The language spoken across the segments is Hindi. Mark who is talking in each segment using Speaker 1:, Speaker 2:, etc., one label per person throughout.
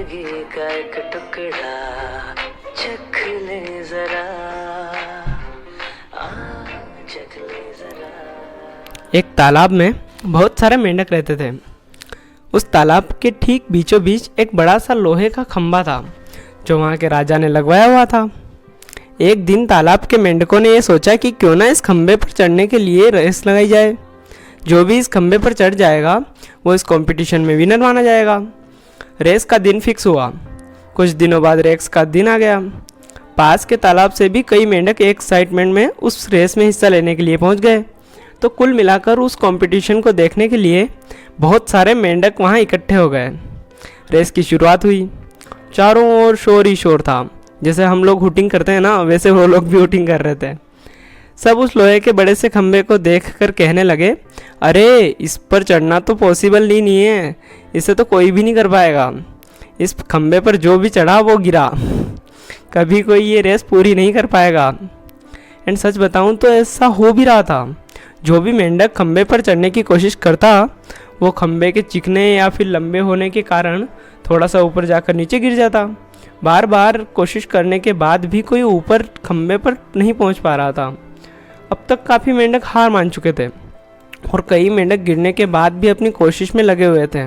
Speaker 1: जिंदगी का एक टुकड़ा चख ले जरा, आ चख ले जरा।
Speaker 2: एक तालाब में बहुत सारे मेंढक रहते थे। उस तालाब के ठीक बीचों बीच एक बड़ा सा लोहे का खंभा था जो वहाँ के राजा ने लगवाया हुआ था। एक दिन तालाब के मेंढकों ने यह सोचा कि क्यों ना इस खंभे पर चढ़ने के लिए रेस लगाई जाए। जो भी इस खंभे पर चढ़ जाएगा वो इस कंपटीशन में विनर माना जाएगा। रेस का दिन फिक्स हुआ। कुछ दिनों बाद रेस का दिन आ गया। पास के तालाब से भी कई मेंढक एक एक्साइटमेंट में उस रेस में हिस्सा लेने के लिए पहुंच गए। तो कुल मिलाकर उस कंपटीशन को देखने के लिए बहुत सारे मेंढक वहां इकट्ठे हो गए। रेस की शुरुआत हुई। चारों ओर शोर ही शोर था। जैसे हम लोग हुटिंग करते हैं ना, वैसे वो लोग भी हुटिंग कर रहे थे। सब उस लोहे के बड़े से खंभे को देखकर कहने लगे, अरे इस पर चढ़ना तो पॉसिबल ही नहीं है, इसे तो कोई भी नहीं कर पाएगा। इस खंभे पर जो भी चढ़ा वो गिरा, कभी कोई ये रेस पूरी नहीं कर पाएगा। एंड सच बताऊं तो ऐसा हो भी रहा था। जो भी मेंढक खंभे पर चढ़ने की कोशिश करता वो खंभे के चिकने या फिर लंबे होने के कारण थोड़ा सा ऊपर जाकर नीचे गिर जाता। बार बार कोशिश करने के बाद भी कोई ऊपर खंभे पर नहीं पहुंच पा रहा था। अब तक काफ़ी मेंढक हार मान चुके थे और कई मेंढक गिरने के बाद भी अपनी कोशिश में लगे हुए थे।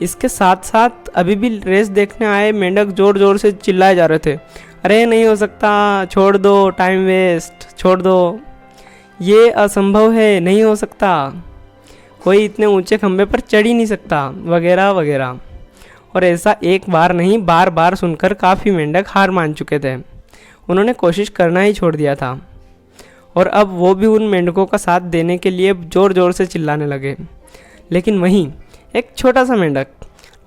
Speaker 2: इसके साथ साथ अभी भी रेस देखने आए मेंढक जोर जोर से चिल्लाए जा रहे थे, अरे नहीं हो सकता, छोड़ दो, टाइम वेस्ट, छोड़ दो, ये असंभव है, नहीं हो सकता, कोई इतने ऊंचे खंभे पर चढ़ ही नहीं सकता, वगैरह वगैरह। और ऐसा एक बार नहीं बार बार सुनकर काफ़ी मेंढक हार मान चुके थे। उन्होंने कोशिश करना ही छोड़ दिया था और अब वो भी उन मेंढकों का साथ देने के लिए ज़ोर ज़ोर से चिल्लाने लगे। लेकिन वहीं एक छोटा सा मेंढक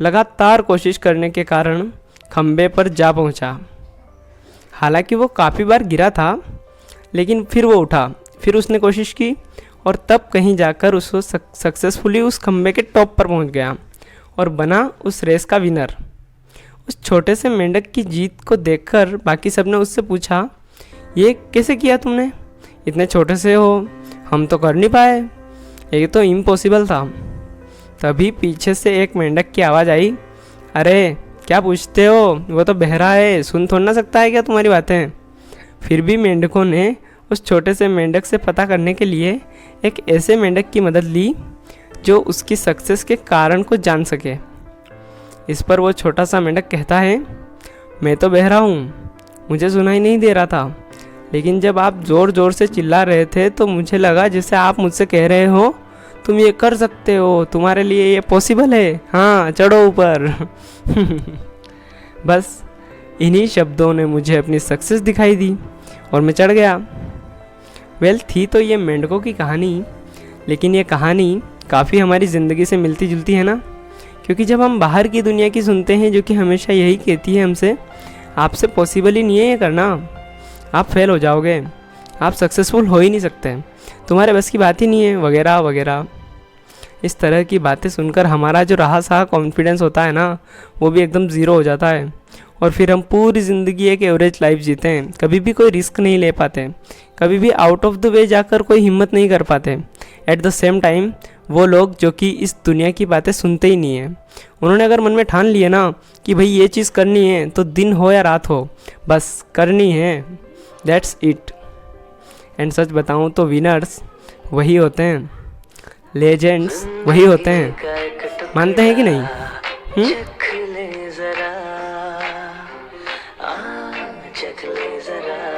Speaker 2: लगातार कोशिश करने के कारण खंभे पर जा पहुंचा। हालांकि वो काफ़ी बार गिरा था, लेकिन फिर वो उठा, फिर उसने कोशिश की और तब कहीं जाकर उसको सक्सेसफुली उस खंभे के टॉप पर पहुंच गया और बना उस रेस का विनर। उस छोटे से मेंढक की जीत को देखकर बाकी सब ने उससे पूछा, ये कैसे किया तुमने? इतने छोटे से हो, हम तो कर नहीं पाए, ये तो इम्पॉसिबल था। तभी पीछे से एक मेंढक की आवाज़ आई, अरे क्या पूछते हो, वो तो बहरा है, सुन थोड़ा ना सकता है क्या तुम्हारी बातें? फिर भी मेंढकों ने उस छोटे से मेंढक से पता करने के लिए एक ऐसे मेंढक की मदद ली जो उसकी सक्सेस के कारण को जान सके। इस पर वो छोटा सा मेंढक कहता है, मैं तो बहरा हूँ, मुझे सुनाई नहीं दे रहा था, लेकिन जब आप ज़ोर ज़ोर से चिल्ला रहे थे तो मुझे लगा जैसे आप मुझसे कह रहे हो तुम ये कर सकते हो, तुम्हारे लिए ये पॉसिबल है, हाँ चढ़ो ऊपर। बस इन्हीं शब्दों ने मुझे अपनी सक्सेस दिखाई दी और मैं चढ़ गया। वेल, थी तो ये मेंढकों की कहानी, लेकिन ये कहानी काफ़ी हमारी ज़िंदगी से मिलती जुलती है ना। क्योंकि जब हम बाहर की दुनिया की सुनते हैं जो कि हमेशा यही कहती है हमसे, आपसे पॉसिबल ही नहीं है ये करना, आप फेल हो जाओगे, आप सक्सेसफुल हो ही नहीं सकते, तुम्हारे बस की बात ही नहीं है, वगैरह वगैरह। इस तरह की बातें सुनकर हमारा जो रहा सहा कॉन्फिडेंस होता है ना, वो भी एकदम ज़ीरो हो जाता है और फिर हम पूरी ज़िंदगी एक एवरेज लाइफ जीते हैं। कभी भी कोई रिस्क नहीं ले पाते, कभी भी आउट ऑफ द वे जाकर कोई हिम्मत नहीं कर पाते। एट द सेम टाइम वो लोग जो कि इस दुनिया की बातें सुनते ही नहीं हैं, उन्होंने अगर मन में ठान लिया ना कि भाई ये चीज़ करनी है तो दिन हो या रात हो बस करनी है, दैट्स इट। एंड सच बताऊँ तो विनर्स वही होते हैं, लेजेंड्स वही होते हैं। मानते हैं कि नहीं?
Speaker 1: चख ले जरा, आ चख ले जरा।